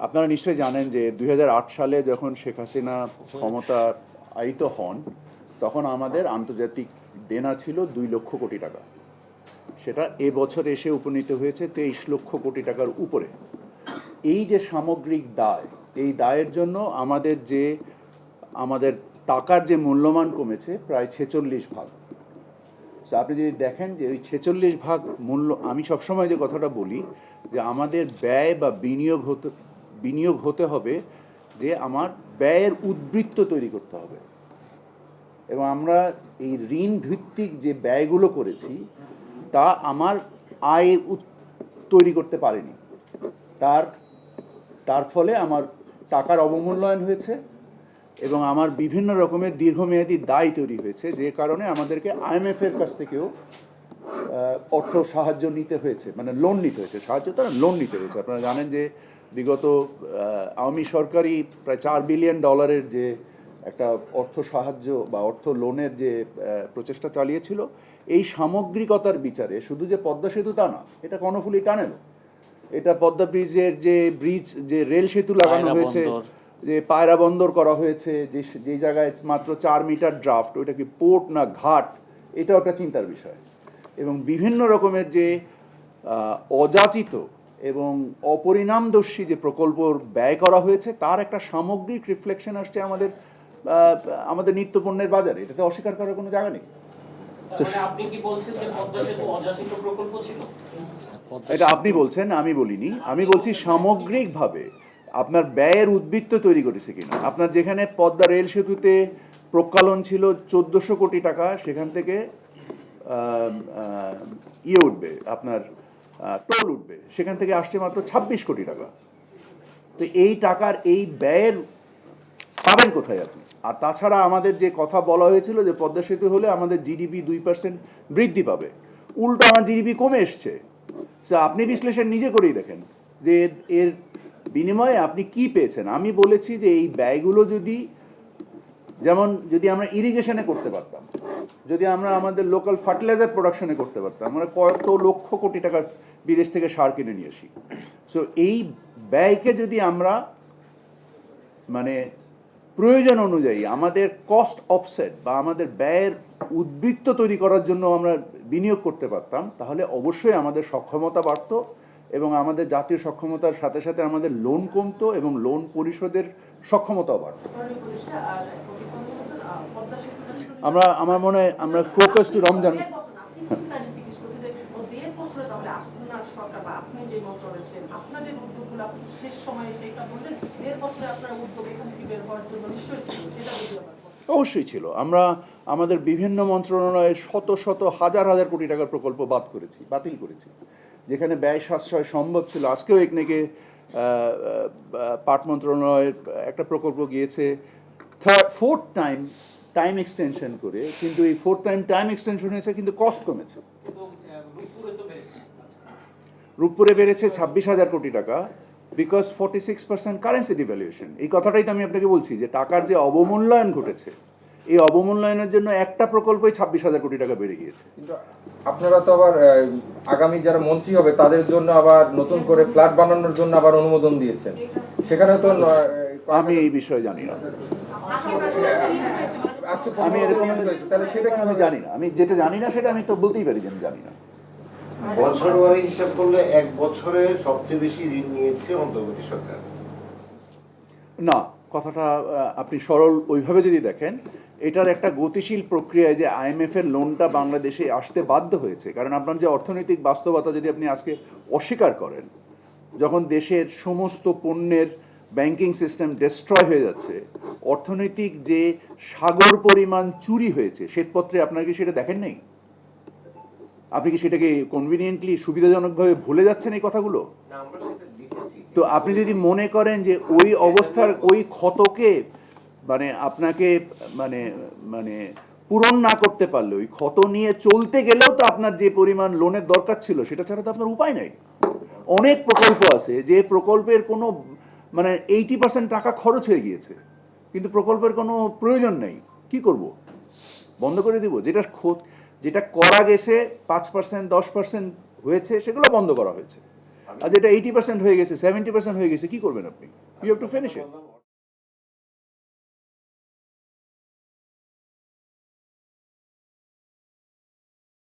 আপনারা নিশ্চয়ই জানেন যে 2008 সালে যখন শেখ হাসিনা ক্ষমতা আয়িত হন, তখন আমাদের আন্তর্জাতিক দেনা ছিল 2 লক্ষ কোটি টাকা। সেটা এবছর এসে উপনীত হয়েছে 23 লক্ষ কোটি টাকার উপরে। এই যে সামগ্রিক দায়, এই দায়ের জন্য আমাদের টাকার যে মূল্যমান কমেছে প্রায় 46 ভাগ। তো আপনি যদি দেখেন যে ওই 46 ভাগ মূল্য, আমি সবসময় যে কথাটা বলি যে আমাদের ব্যয় বা বিনিয়োগ হতে হবে যে আমার ব্যয়ের উদ্বৃত্ত তৈরি করতে হবে। এবং আমরা এই ঋণ ভিত্তিক যে ব্যয়গুলো করেছি তা আমার আয় তৈরি করতে পারেনি। তার ফলে আমার টাকার অবমূল্যায়ন হয়েছে এবং আমার বিভিন্ন রকমের দীর্ঘমেয়াদী দায় তৈরি হয়েছে, যে কারণে আমাদেরকে IMF-এর কাছ থেকেও অর্থ সাহায্য নিতে হয়েছে, মানে লোন নিতে হয়েছে, সাহায্য তো না, লোন নিতে হয়েছে। আপনারা জানেন যে বিগত আওয়ামী সরকারই প্রায় $4 বিলিয়ন যে একটা অর্থ সাহায্য বা অর্থ লোনের যে প্রচেষ্টা চালিয়েছিল, এই সামগ্রিকতার বিচারে শুধু যে পদ্মা সেতু তা না, এটা কর্ণফুলী টানেলও, এটা পদ্মা ব্রিজের যে রেল সেতু লাগানো হয়েছে, যে পায়রা বন্দর করা হয়েছে, যে জায়গায় মাত্র 4 মিটার ড্রাফট, ওইটা কি পোর্ট না ঘাট, এটাও একটা চিন্তার বিষয়। এবং বিভিন্ন রকমের যে অযাচিত এবং অপরিণামদর্শী যে প্রকল্প ব্যয় করা হয়েছে, তার একটা সামগ্রিক রিফ্লেকশন আসছে আমাদের নিত্যপণ্যের বাজারে। এটাতে অস্বীকার করার কোনো জায়গা নেই। এটা আপনি বলছেন, আমি বলিনি। আমি বলছি সামগ্রিকভাবে আপনার ব্যয়ের উদ্বৃত্ত তৈরি করেছে কিনা। আপনার যেখানে পদ্মা রেল সেতুতে প্রকালন ছিল 1400 কোটি টাকা, সেখান থেকে উঠবে, আপনার টোল উঠবে, সেখান থেকে আসছে মাত্র 26 কোটি টাকা। তো এই টাকার এই ব্যয়ের পাবেন কোথায় আপনি? আর তাছাড়া আমাদের যে কথা বলা হয়েছিল যে পদ্মা সেতু হলে আমাদের জিডিপি 2% বৃদ্ধি পাবে, উল্টো আমার জিডিপি কমে এসছে। আপনি বিশ্লেষণ নিজে করেই দেখেন যে এর বিনিময়ে আপনি কি পেয়েছেন। আমি বলেছি যে এই ব্যয়গুলো যদি আমরা ইরিগেশনে করতে পারতাম, যদি আমরা আমাদের লোকাল ফার্টিলাইজার প্রোডাকশনে করতে পারতাম, আমরা কত লক্ষ কোটি টাকার বিদেশ থেকে সার কিনে নিয়ে আসি। সো এই ব্যয়কে যদি আমরা মানে প্রয়োজন অনুযায়ী আমাদের কস্ট অফসেট বা আমাদের ব্যয়ের উদ্বৃত্ত তৈরি করার জন্য আমরা বিনিয়োগ করতে পারতাম, তাহলে অবশ্যই আমাদের সক্ষমতা বাড়ত এবং আমাদের জাতীয় সক্ষমতার সাথে সাথে আমাদের লোন কমতো এবং লোন পরিশোধের সক্ষমতাও বাড়ত। আমার মনে হয় আমরা ফোকাস টু রমজান। অবশ্যই ছিল। আমরা আমাদের বিভিন্ন মন্ত্রণালয়ের শত শত হাজার হাজার কোটি টাকার প্রকল্প বাতিল করেছি, যেখানে ব্যয় সাশ্রয় সম্ভব ছিল। আজকেও একনেকে পাট মন্ত্রণালয়ের একটা প্রকল্প গিয়েছে ফোর্থ টাইম এক্সটেনশন করে, কিন্তু এই ফোর্থ টাইম এক্সটেনশন হয়েছে কিন্তু কস্ট কমেছে। রূপপুরে বেড়েছে 26,000 কোটি টাকা, বিকজ 46% কারেন্সি ডিভ্যালুয়েশন। এই কথাটাই তো আমি আপনাকে বলছি যে টাকার যে অবমূল্যায়ন ঘটেছে, এই অবমূল্যায়নের জন্য একটা প্রকল্পই 26,000 কোটি টাকা বেড়ে গিয়েছে। কিন্তু আপনারা তো আবার আগামী যারা মন্ত্রী হবে তাদের জন্য আবার নতুন করে ফ্ল্যাট বানানোর জন্য আবার অনুমোদন দিয়েছেন, সেখানে তো আমি এই বিষয়ে জানি না। তাহলে সেটা আমি জানি না। আমি যেটা জানি না সেটা আমি তো বলতেই পারি যে আমি জানি না। বছরওয়ারি হিসাব করলে এক বছরে সবচেয়ে বেশি ঋণ নিয়েছে অন্তর্বর্তী সরকার। না, কথাটা আপনি সরল ওইভাবে যদি দেখেন, এটার একটা গতিশীল প্রক্রিয়ায় যে IMF-এর লোনটা বাংলাদেশে আসতে বাধ্য হয়েছে। কারণ আপনার যে অর্থনৈতিক বাস্তবতা যদি আপনি আজকে অস্বীকার করেন, যখন দেশের সমস্ত পণ্যের ব্যাংকিং সিস্টেম ডিস্ট্রয় হয়ে যাচ্ছে, অর্থনৈতিক যে সাগর পরিমাণ চুরি হয়েছে শ্বেতপত্রে, আপনারা কি সেটা দেখেন নাই? আপনি কি সেটাকে কনভিনিয়েন্টলি সুবিধাজনকভাবে ভুলে যাচ্ছেন এই কথাগুলো? তো আপনি যদি মনে করেন যে ওই অবস্থার ওই ক্ষতকে আপনাকে পূরণ না করতে পারলে, ওই ক্ষত নিয়ে চলতে গেলেও তো আপনার যে পরিমাণ লোনের দরকার ছিল সেটা ছাড়া তো আপনার উপায় নাই। অনেক প্রকল্প আছে যে প্রকল্পের কোনো 80% টাকা খরচ হয়ে গিয়েছে, কিন্তু প্রকল্পের কোনো প্রয়োজন নেই। কি করব? বন্ধ করে দিব? যেটা করা গেছে 5% 10% হয়েছে, সেগুলো বন্ধ করা হয়েছে। আর যেটা 80% হয়ে গেছে 70% হয়ে গেছে কি করবেন আপনি? You have to finish it.